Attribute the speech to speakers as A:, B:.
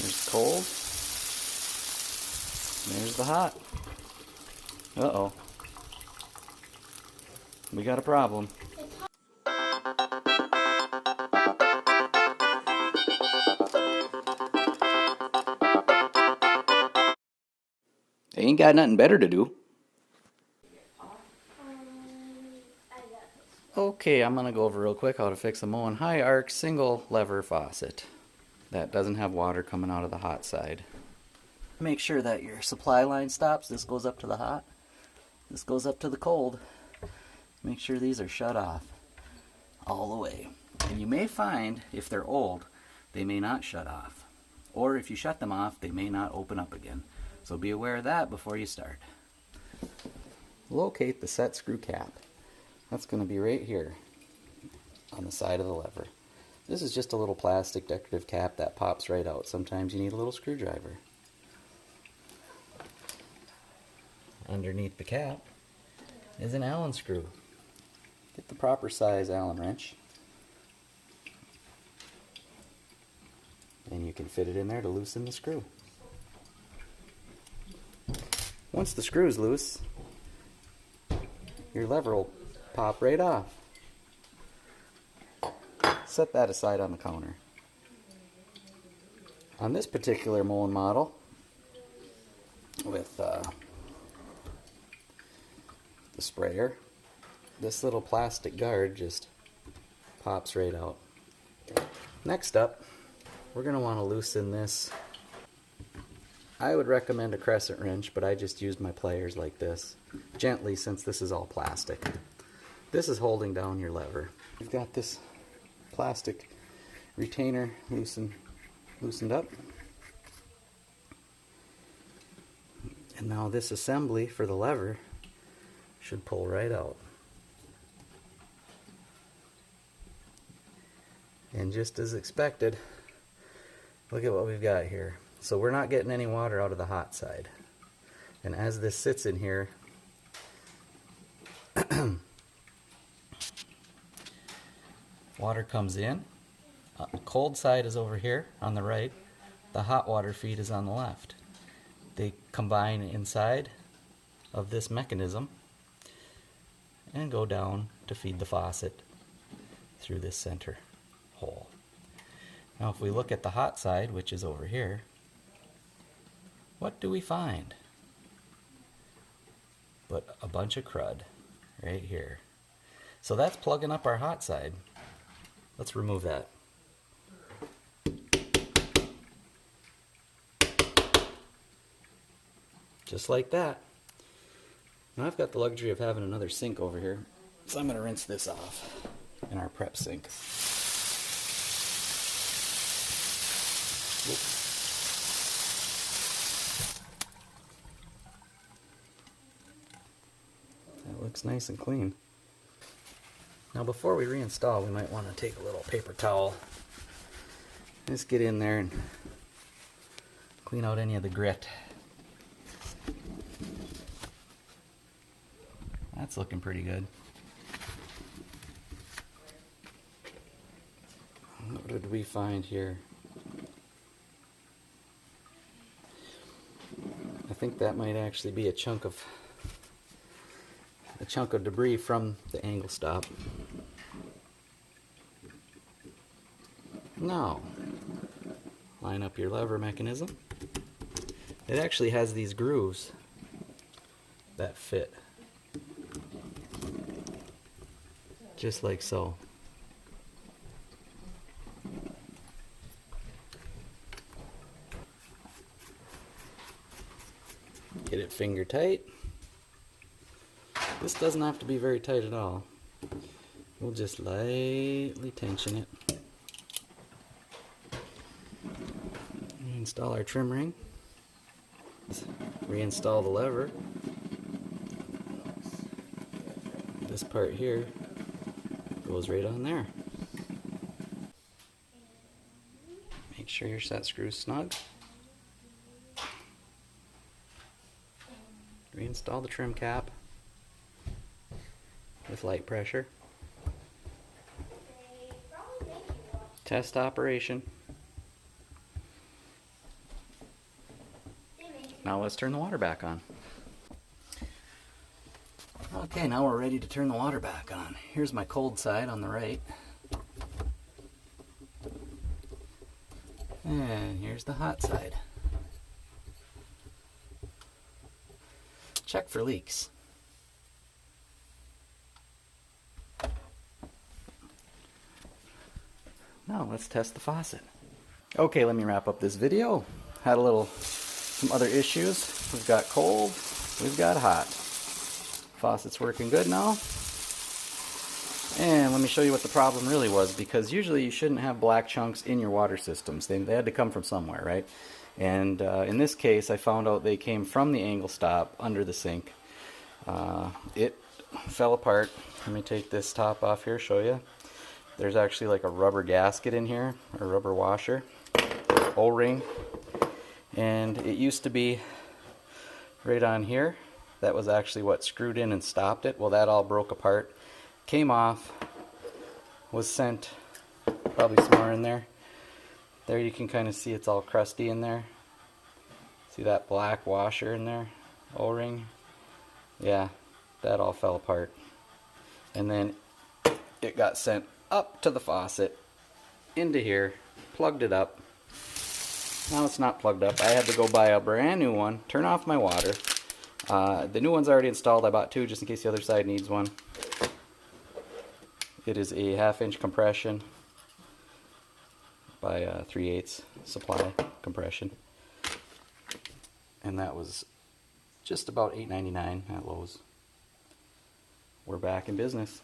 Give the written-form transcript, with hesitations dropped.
A: There's cold. There's the hot. Uh-oh. We got a problem. They ain't got nothing better to do. Okay, I'm gonna go over real quick how to fix a Moen high arc single lever faucet that doesn't have water coming out of the hot side. Make sure that your supply line stops. This goes up to the hot. This goes up to the cold. Make sure these are shut off all the way. And you may find, if they're old, they may not shut off. Or if you shut them off, they may not open up again. So be aware of that before you start. Locate the set screw cap. That's going to be right here on the side of the lever. This is just a little plastic decorative cap that pops right out. Sometimes you need a little screwdriver. Underneath the cap is an Allen screw. Get the proper size Allen wrench, and you can fit it in there to loosen the screw. Once the screw is loose, your lever will pop right off. Set that aside on the counter. On this particular Moen model, with the sprayer, this little plastic guard just pops right out. Next up, we're going to want to loosen this. I would recommend a crescent wrench, but I just used my pliers like this, gently, since this is all plastic. This is holding down your lever. You've got this plastic retainer loosened up. And now this assembly for the lever should pull right out. And just as expected, look at what we've got here. So we're not getting any water out of the hot side. And as this sits in here, water comes in. The cold side is over here on the right. The hot water feed is on the left. They combine inside of this mechanism and go down to feed the faucet through this center hole. Now if we look at the hot side, which is over here, what do we find? But a bunch of crud right here. So that's plugging up our hot side. Let's remove that. Just like that. Now I've got the luxury of having another sink over here, so I'm going to rinse this off in our prep sink. Oops. That looks nice and clean. Now before we reinstall, we might want to take a little paper towel. Just get in there and clean out any of the grit. That's looking pretty good. What did we find here? I think that might actually be a chunk of debris from the angle stop. Now, line up your lever mechanism. It actually has these grooves that fit. Just like so. Get it finger tight. This doesn't have to be very tight at all. We'll just lightly tension it. Install our trim ring. Reinstall the lever. This part here goes right on there. Make sure your set screw's snug. Reinstall the trim cap with light pressure. Test operation. Now let's turn the water back on. Okay, now we're ready to turn the water back on. Here's my cold side on the right. And here's the hot side. Check for leaks. Now let's test the faucet. Okay, let me wrap up this video. Had some other issues. We've got cold, we've got hot. Faucet's working good now. And let me show you what the problem really was, because usually you shouldn't have black chunks in your water systems. They had to come from somewhere, right? And in this case, I found out they came from the angle stop under the sink. It fell apart. Let me take this top off here, show you. There's actually like a rubber gasket in here, a rubber washer, O-ring, and it used to be right on here. That was actually what screwed in and stopped it. Well, that all broke apart, came off, was sent, probably somewhere in there. There you can kind of see it's all crusty in there. See that black washer in there, O-ring? Yeah, that all fell apart. And then it got sent up to the faucet, into here, plugged it up. Now it's not plugged up. I had to go buy a brand new one, turn off my water. The new one's already installed. I bought two just in case the other side needs one. It is a 1/2 inch compression by 3/8 supply compression. And that was just about $8.99 at Lowe's. We're back in business.